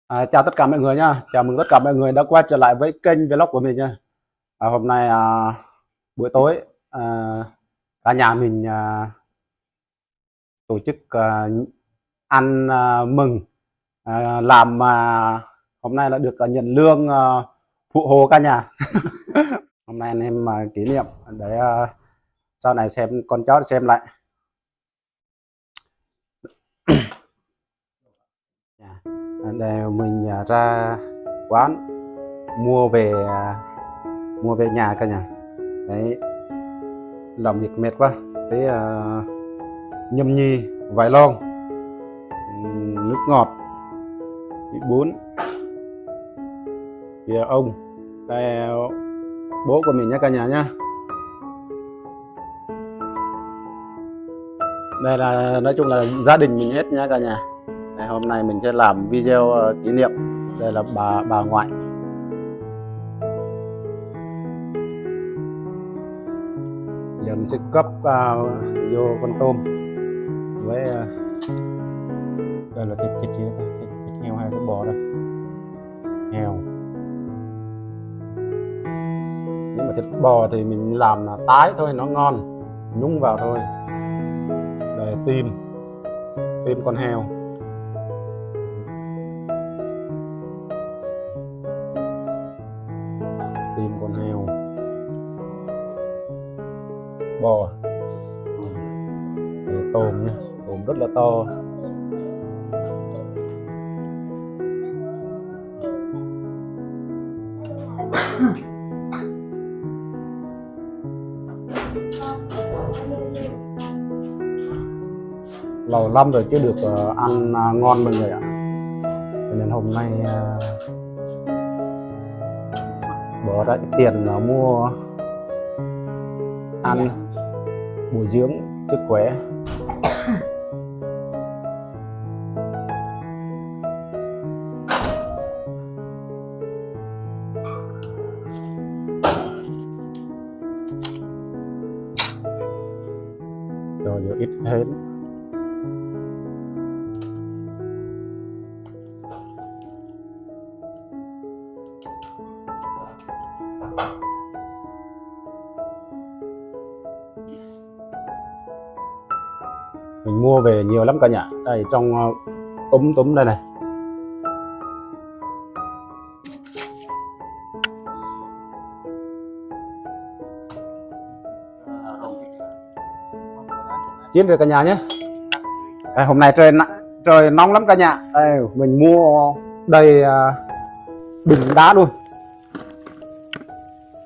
Chào tất cả mọi người nha. Chào mừng tất cả mọi người đã quay trở lại với kênh vlog của mình nha. Hôm nay buổi tối cả nhà mình tổ chức ăn mừng làm hôm nay là được nhận lương phụ hồ cả nhà. Hôm nay anh em kỷ niệm để sau này xem con cháu xem lại. Để mình ra quán mua về nhà cả nhà. Đấy, làm việc mệt quá, thế nhâm nhi vài lon, nước ngọt, bún thì ông đây, bố của mình nhé cả nhà nhá. Đây là nói chung là gia đình mình hết nha cả nhà. Đây, hôm nay mình sẽ làm video kỷ niệm. Đây là bà ngoại. Giờ mình sẽ cấp vô con tôm với đây là thịt gì đó, thịt heo hay cái bò đây, heo. Nếu mà thịt bò thì mình làm là tái thôi, nó ngon, nhúng vào thôi. Đây tim con heo, tim con heo, bò. Đây, tôm nhé, tôm rất là to. Lâu lắm rồi chưa được ăn ngon mọi người ạ. Cho nên hôm nay bỏ ra cái tiền mua ăn bổ dưỡng sức khỏe. Cho vô ít hến. Mình mua về nhiều lắm cả nhà. Đây trong túm đây này. Chiến rồi cả nhà nhé. Đây, hôm nay trời nóng lắm cả nhà. Đây, mình mua đầy bình đá luôn,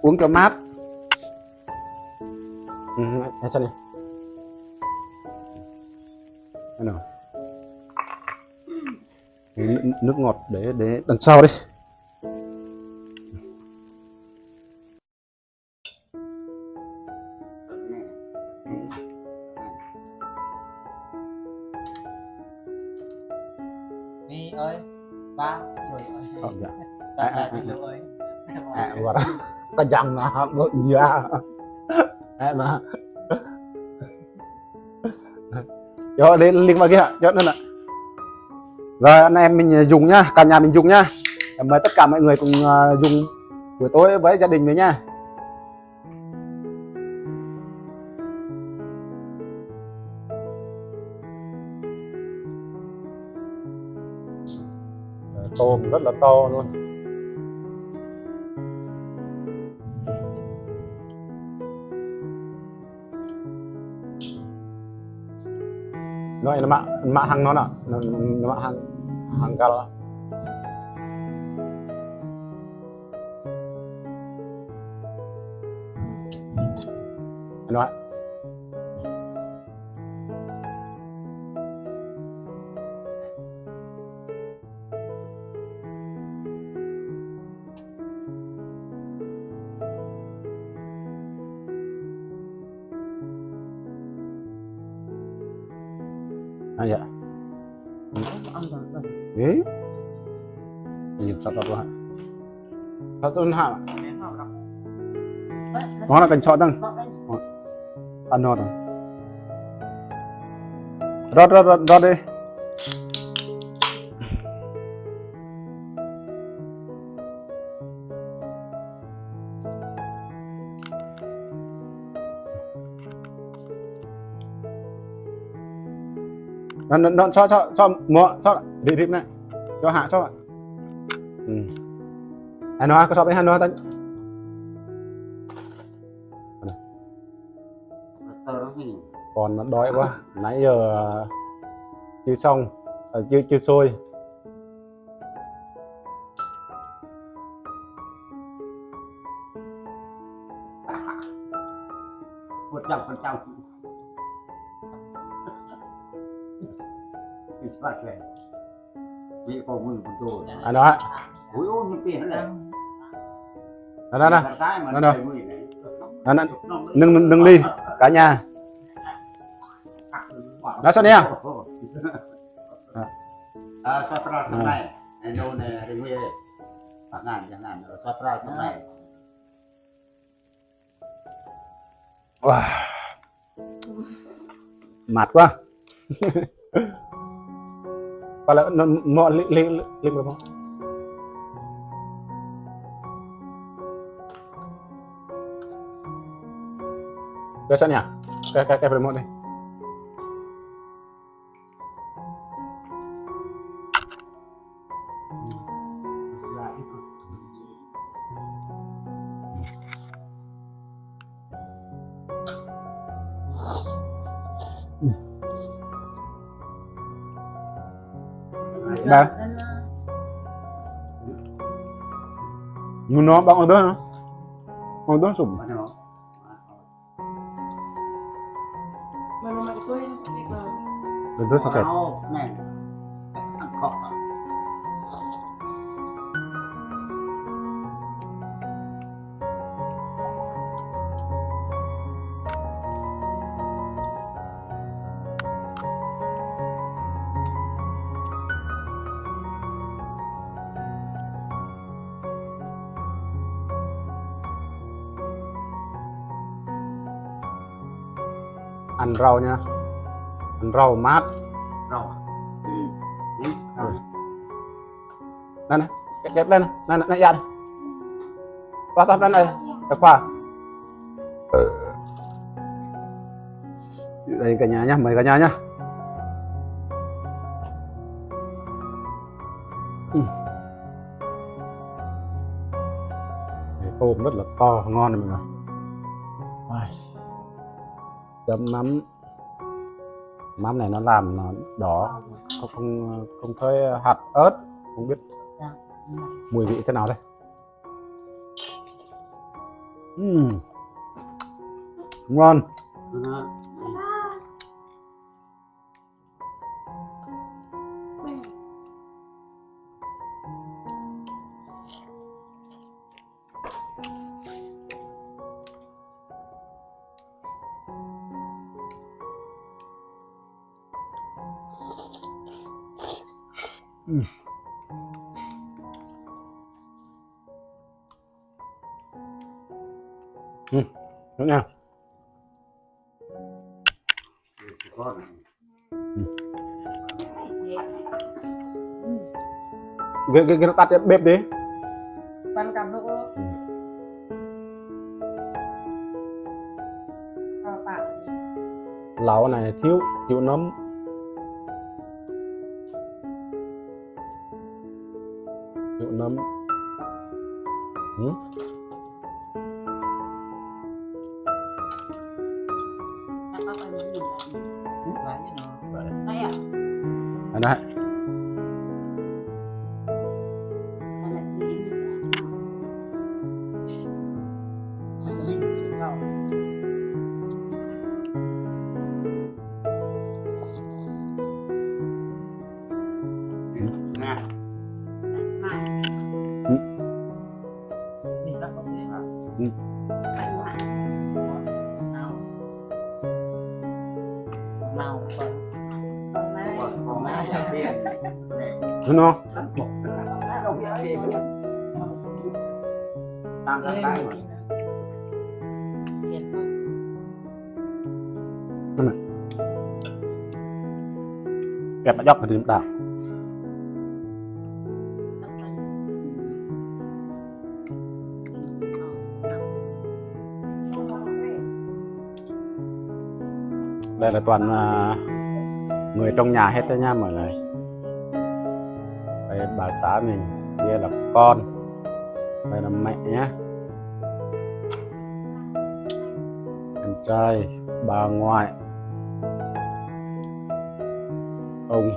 uống cho mát. Sao này? Nào. Nước ngọt để đằng sau đi. Đi ơi, ba rồi ơi. Dạ. Ơi. Gọi có dòng là bự ra. Mà. Cho lên vào kia, cho nên là. Rồi anh em mình dùng nhá, cả nhà mình dùng nhá. Mời tất cả mọi người cùng dùng buổi tối với gia đình mình nhá. Tôm rất là to luôn. Nói là mạ hăng nó nè, nó mạ hăng cao đó. Nói dạ. Ghế nhìn sao tao hả? Sao tôi hả? Nó là cần chọn tăng ăn nó rồi. Rót đi. nó cho mua cho đi rịp này cho hạ cho anh nói có so với anh nói tao còn nó đói quá nãy giờ chưa xong chưa sôi 100% phát về bị có mừng của tôi anh nói ui ôi mình tiền này đó nó nâng ly cả nhà nó sao nè Satra sau này anh đâu này thì nguy chẳng hạn Satra sau này wow. Mát quá và lại nó mọ lên được không cái sao nhỉ cái remote này Ba. Nó bang ada. Ada sum. Betul tak? Ăn rau nha, ăn rau mát. Rau. Đây này, kẹp lên này, này ra đây. Qua lên này, kẹp qua. Đây cả nhà nhá, mời cả nhà nhá. Tôm rất là to, ngon này mọi người. Chấm mắm này nó làm nó đỏ, không thấy hạt ớt, không biết mùi vị thế nào đây. Ngon. Đúng nha. Cái nó tắt bếp đi. Pan cầm đâu. Lẩu này thiếu nấm. Thiếu nấm. Đấy. Nó kẹp nó dốc thì chúng ta đây là toàn người trong nhà hết đó nha mọi người. Đây bà xã mình, kia là con, đây là mẹ nhé, em trai, bà ngoại, ông,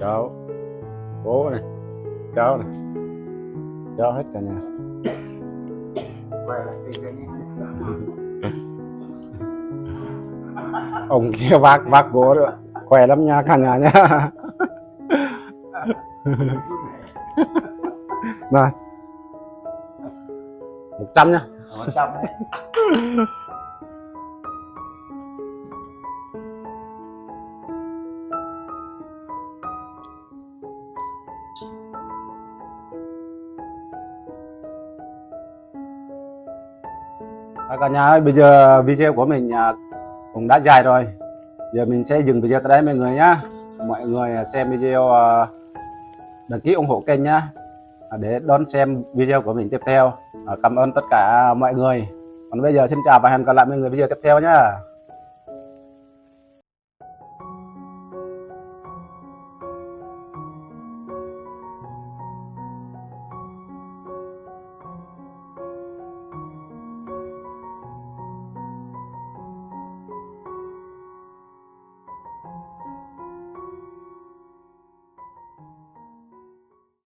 cháu, bố này, cháu này, cháu hết cả nhà. Quay lại kênh kênh nhé. Ông kia vác gỗ nữa, khỏe lắm nha cả nhà nhá. Này 100 nhá. 100 đấy. Cả nhà ơi, bây giờ video của mình cũng đã dài rồi, giờ mình sẽ dừng video tại đây mọi người nhá. Mọi người xem video đăng ký ủng hộ kênh nhá, để đón xem video của mình tiếp theo. Cảm ơn tất cả mọi người. Còn bây giờ xin chào và hẹn gặp lại mọi người video tiếp theo nhá.